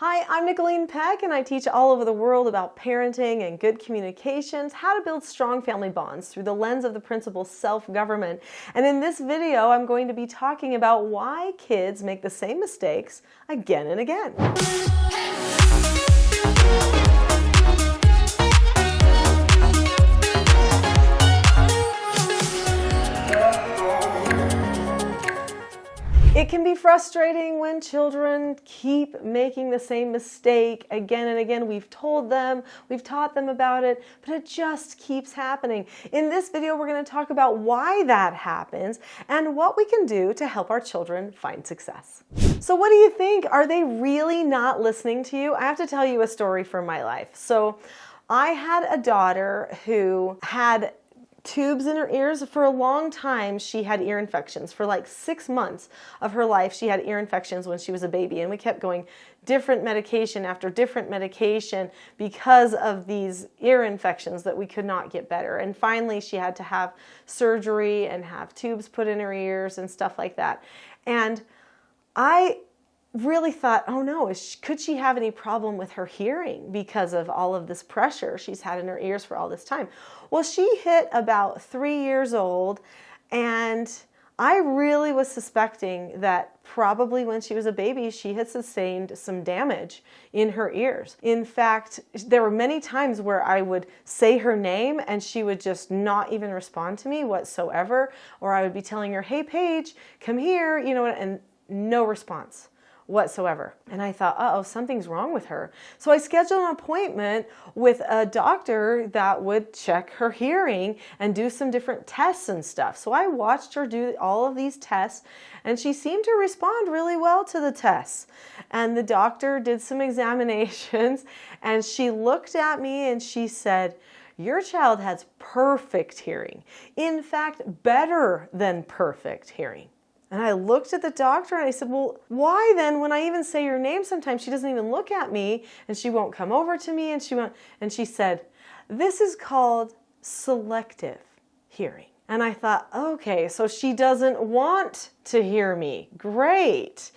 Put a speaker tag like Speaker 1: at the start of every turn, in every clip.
Speaker 1: Hi, I'm Nicholeen Peck, and I teach all over the world about parenting and good communications, how to build strong family bonds through the lens of the principle self-government. And in this video, I'm going to be talking about why kids make the same mistakes again and again. It can be frustrating when children keep making the same mistake again and again. We've told them, we've taught them about it, but it just keeps happening. In this video, we're going to talk about why that happens and what we can do to help our children find success. So what do you think? Are they really not listening to you? I have to tell you a story from my life. So I had a daughter who had tubes in her ears. For a long time, she had ear infections. For like 6 months of her life, she had ear infections when she was a baby. And we kept going different medication after different medication because of these ear infections that we could not get better. And finally, she had to have surgery and have tubes put in her ears and stuff like that. And I really thought, oh no, could she have any problem with her hearing because of all of this pressure she's had in her ears for all this time? Well, she hit about 3 years old, and I really was suspecting that probably when she was a baby, she had sustained some damage in her ears. In fact, there were many times where I would say her name and she would just not even respond to me whatsoever, or I would be telling her, hey, Paige, come here, and no response whatsoever. And I thought, uh-oh, something's wrong with her. So I scheduled an appointment with a doctor that would check her hearing and do some different tests and stuff. So I watched her do all of these tests, and she seemed to respond really well to the tests. And the doctor did some examinations, and she looked at me and she said, your child has perfect hearing. In fact, better than perfect hearing. And I looked at the doctor and I said, well, why then when I even say your name, sometimes she doesn't even look at me and she won't come over to me, and she said, this is called selective hearing. And I thought, okay, so she doesn't want to hear me. Great.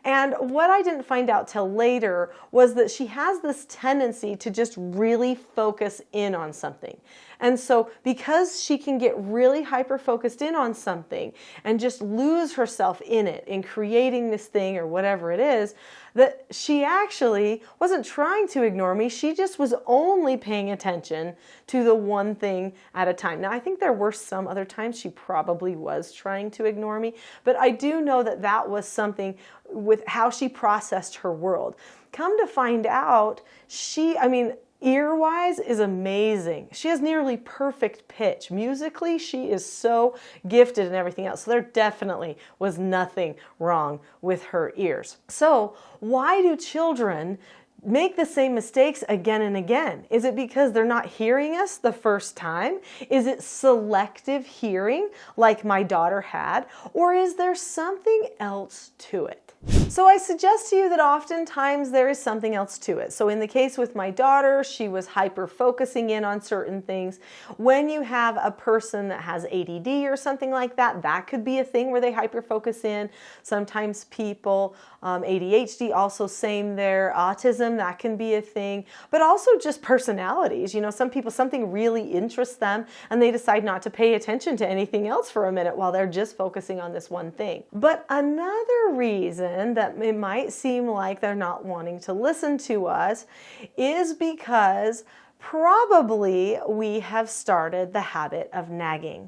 Speaker 1: And what I didn't find out till later was that she has this tendency to just really focus in on something. And so because she can get really hyper-focused in on something and just lose herself in it, in creating this thing or whatever it is, that she actually wasn't trying to ignore me. She just was only paying attention to the one thing at a time. Now, I think there were some other times she probably was trying to ignore me, but I do know that that was something with how she processed her world. Come to find out, ear-wise is amazing. She has nearly perfect pitch. Musically, she is so gifted and everything else. So there definitely was nothing wrong with her ears. So why do children make the same mistakes again and again? Is it because they're not hearing us the first time? Is it selective hearing like my daughter had? Or is there something else to it? So I suggest to you that oftentimes there is something else to it. So in the case with my daughter, she was hyper-focusing in on certain things. When you have a person that has ADD or something like that, that could be a thing where they hyper-focus in. Sometimes people, ADHD, also same there. Autism, that can be a thing. But also just personalities. Some people, something really interests them and they decide not to pay attention to anything else for a minute while they're just focusing on this one thing. But another reason that it might seem like they're not wanting to listen to us is because probably we have started the habit of nagging.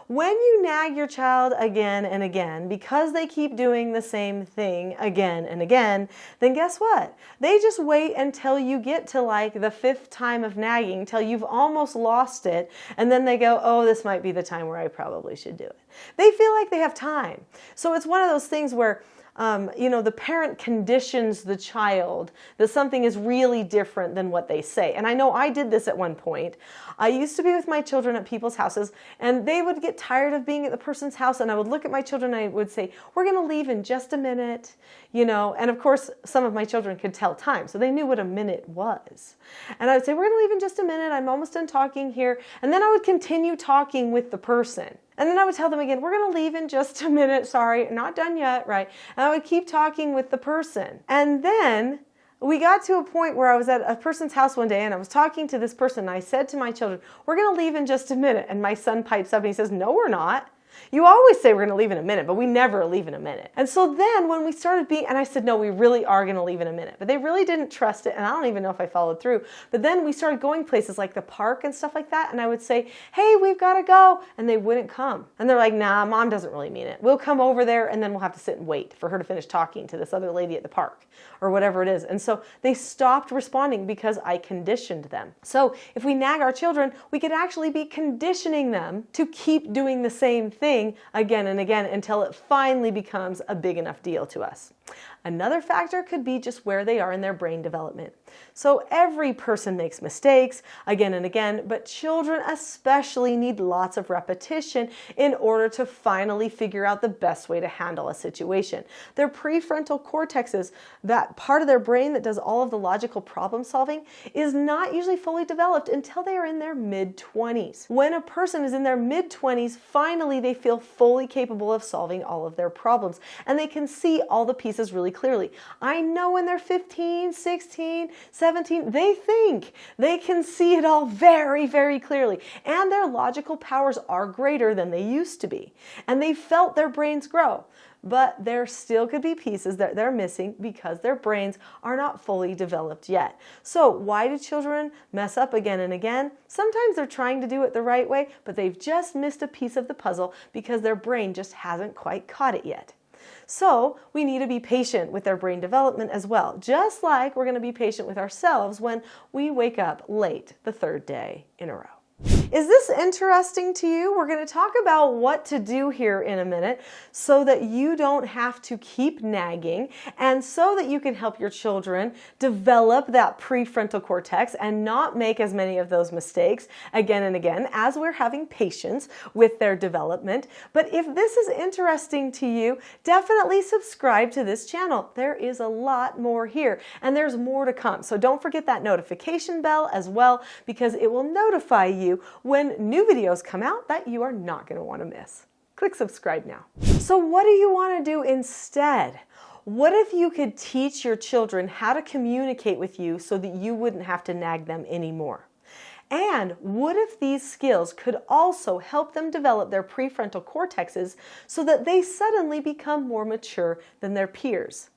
Speaker 1: When you nag your child again and again because they keep doing the same thing again and again, then guess what? They just wait until you get to like the 5th time of nagging, till you've almost lost it, and then they go, oh, this might be the time where I probably should do it. They feel like they have time. So it's one of those things where the parent conditions the child that something is really different than what they say. And I know I did this at one point. I used to be with my children at people's houses, and they would get tired of being at the person's house, and I would look at my children and I would say, we're going to leave in just a minute, and of course some of my children could tell time, so they knew what a minute was. And I would say, we're going to leave in just a minute, I'm almost done talking here, and then I would continue talking with the person. And then I would tell them again, we're going to leave in just a minute. Sorry, not done yet, right? And I would keep talking with the person. And then We got to a point where I was at a person's house one day and I was talking to this person and I said to my children, we're going to leave in just a minute. And my son pipes up and he says, no, we're not. You always say we're going to leave in a minute, but we never leave in a minute. And so then when we started and I said, no, we really are going to leave in a minute. But they really didn't trust it. And I don't even know if I followed through. But then we started going places like the park and stuff like that. And I would say, hey, we've got to go. And they wouldn't come. And they're like, nah, mom doesn't really mean it. We'll come over there and then we'll have to sit and wait for her to finish talking to this other lady at the park or whatever it is. And so they stopped responding because I conditioned them. So if we nag our children, we could actually be conditioning them to keep doing the same thing again and again until it finally becomes a big enough deal to us. Another factor could be just where they are in their brain development. So every person makes mistakes again and again, but children especially need lots of repetition in order to finally figure out the best way to handle a situation. Their prefrontal cortexes, that part of their brain that does all of the logical problem solving, is not usually fully developed until they are in their mid-20s. When a person is in their mid-20s, finally they feel fully capable of solving all of their problems and they can see all the pieces really clearly. I know when they're 15, 16, 17, they think they can see it all very, very clearly. And their logical powers are greater than they used to be. And they felt their brains grow. But there still could be pieces that they're missing because their brains are not fully developed yet. So why do children mess up again and again? Sometimes they're trying to do it the right way, but they've just missed a piece of the puzzle because their brain just hasn't quite caught it yet. So we need to be patient with their brain development as well, just like we're going to be patient with ourselves when we wake up late the third day in a row. Is this interesting to you? We're going to talk about what to do here in a minute so that you don't have to keep nagging and so that you can help your children develop that prefrontal cortex and not make as many of those mistakes again and again as we're having patience with their development. But if this is interesting to you, definitely subscribe to this channel. There is a lot more here and there's more to come. So don't forget that notification bell as well because it will notify you when new videos come out that you are not going to want to miss. Click subscribe now. So what do you want to do instead? What if you could teach your children how to communicate with you so that you wouldn't have to nag them anymore? And what if these skills could also help them develop their prefrontal cortexes so that they suddenly become more mature than their peers?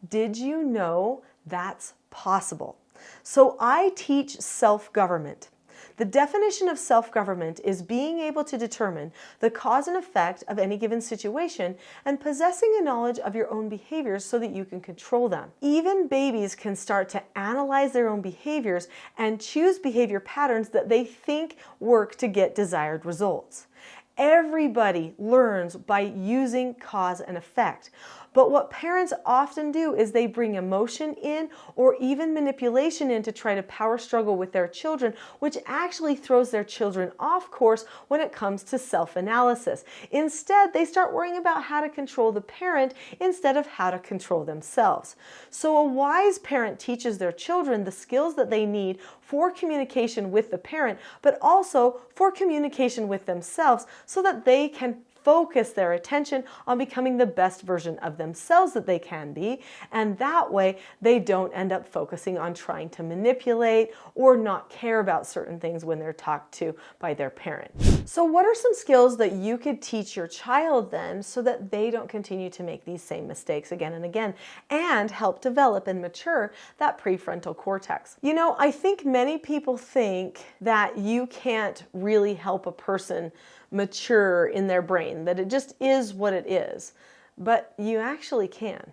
Speaker 1: Did you know that's possible? So I teach self-government. The definition of self-government is being able to determine the cause and effect of any given situation and possessing a knowledge of your own behaviors so that you can control them. Even babies can start to analyze their own behaviors and choose behavior patterns that they think work to get desired results. Everybody learns by using cause and effect. But what parents often do is they bring emotion in or even manipulation in to try to power struggle with their children, which actually throws their children off course when it comes to self-analysis. Instead, they start worrying about how to control the parent instead of how to control themselves. So a wise parent teaches their children the skills that they need for communication with the parent, but also for communication with themselves so that they can focus their attention on becoming the best version of themselves that they can be, and that way they don't end up focusing on trying to manipulate or not care about certain things when they're talked to by their parent. So what are some skills that you could teach your child then so that they don't continue to make these same mistakes again and again and help develop and mature that prefrontal cortex? You know, I think many people think that you can't really help a person mature in their brain, that it just is what it is, but you actually can.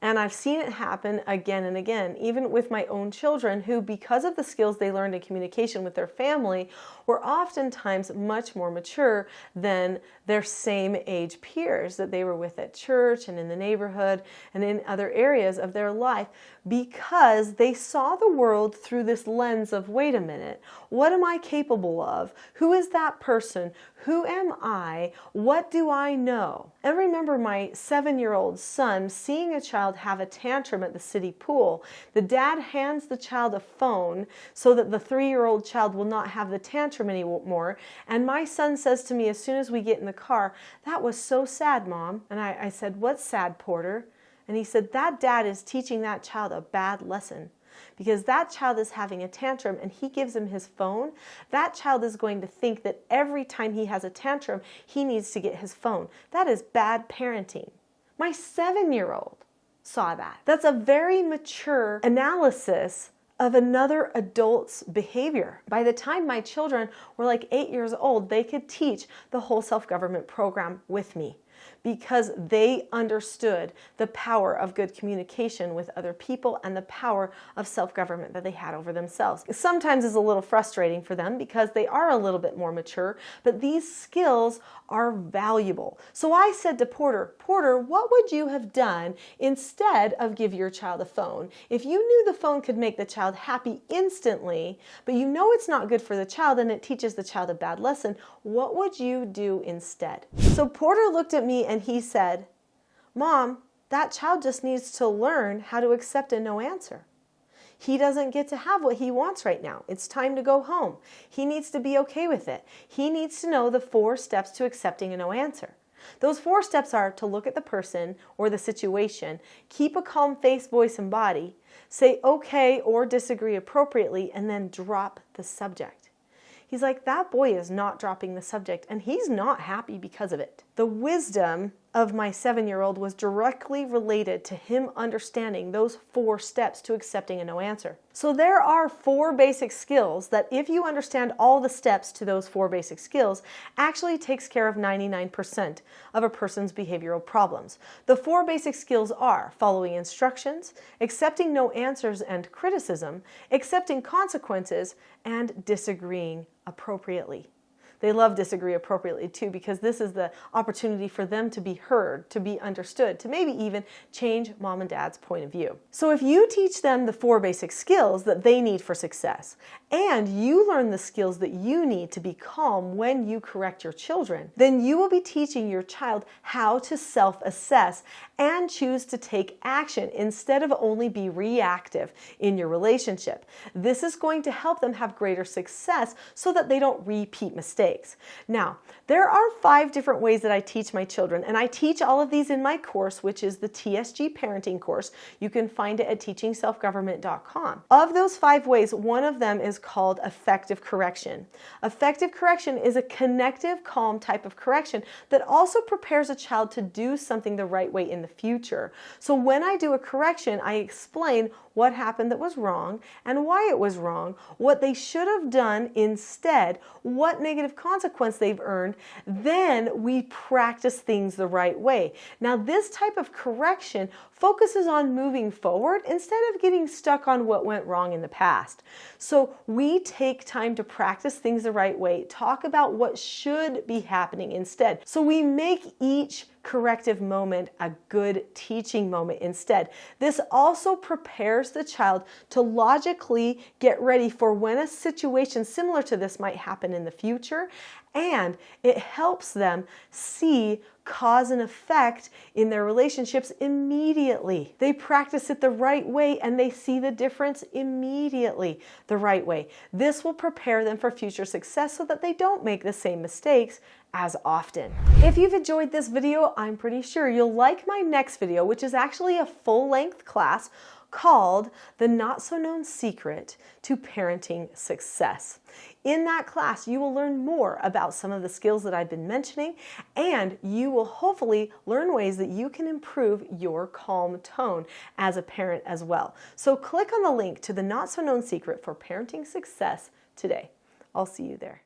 Speaker 1: And I've seen it happen again and again, even with my own children who, because of the skills they learned in communication with their family, were oftentimes much more mature than their same age peers that they were with at church and in the neighborhood and in other areas of their life, because they saw the world through this lens of, wait a minute, what am I capable of? Who is that person? Who am I? What do I know? And remember my 7-year-old son seeing a child have a tantrum at the city pool. The dad hands the child a phone so that the 3-year-old child will not have the tantrum anymore. And my son says to me as soon as we get in the car, "That was so sad, Mom." And I said, "What's sad, Porter?" And he said that dad is teaching that child a bad lesson. Because that child is having a tantrum and he gives him his phone, that child is going to think that every time he has a tantrum, he needs to get his phone. That is bad parenting. My 7-year-old saw that. That's a very mature analysis of another adult's behavior. By the time my children were like 8 years old, they could teach the whole self-government program with me, because they understood the power of good communication with other people and the power of self-government that they had over themselves. Sometimes it's a little frustrating for them because they are a little bit more mature, but these skills are valuable. So I said to Porter, what would you have done instead of give your child a phone? If you knew the phone could make the child happy instantly, but you know it's not good for the child and it teaches the child a bad lesson, what would you do instead? So Porter looked at me and he said, Mom, that child just needs to learn how to accept a no answer. He doesn't get to have what he wants right now. It's time to go home. He needs to be okay with it. He needs to know the 4 steps to accepting a no answer. Those 4 steps are to look at the person or the situation, keep a calm face, voice, and body, say okay or disagree appropriately, and then drop the subject. He's like, that boy is not dropping the subject, and he's not happy because of it. The wisdom of my 7-year-old was directly related to him understanding those 4 steps to accepting a no answer. So there are 4 basic skills that, if you understand all the steps to those 4 basic skills, actually takes care of 99% of a person's behavioral problems. The 4 basic skills are following instructions, accepting no answers and criticism, accepting consequences, and disagreeing appropriately. They love disagree appropriately too, because this is the opportunity for them to be heard, to be understood, to maybe even change mom and dad's point of view. So if you teach them the 4 basic skills that they need for success, and you learn the skills that you need to be calm when you correct your children, then you will be teaching your child how to self-assess and choose to take action instead of only be reactive in your relationship. This is going to help them have greater success so that they don't repeat mistakes. Now, there are 5 different ways that I teach my children, and I teach all of these in my course, which is the TSG Parenting course. You can find it at teachingselfgovernment.com. Of those 5 ways, one of them is called effective correction. Effective correction is a connective, calm type of correction that also prepares a child to do something the right way in the future. So when I do a correction, I explain what happened that was wrong and why it was wrong, what they should have done instead, what negative consequence they've earned. Then we practice things the right way. Now, this type of correction focuses on moving forward instead of getting stuck on what went wrong in the past. So we take time to practice things the right way, talk about what should be happening instead. So we make each corrective moment a good teaching moment instead. This also prepares the child to logically get ready for when a situation similar to this might happen in the future, and it helps them see cause and effect in their relationships immediately. They practice it the right way and they see the difference immediately the right way. This will prepare them for future success so that they don't make the same mistakes as often. If you've enjoyed this video, I'm pretty sure you'll like my next video, which is actually a full-length class called The Not So Known Secret to Parenting Success. In that class, you will learn more about some of the skills that I've been mentioning, and you will hopefully learn ways that you can improve your calm tone as a parent as well. So click on the link to The Not So Known Secret for Parenting Success today. I'll see you there.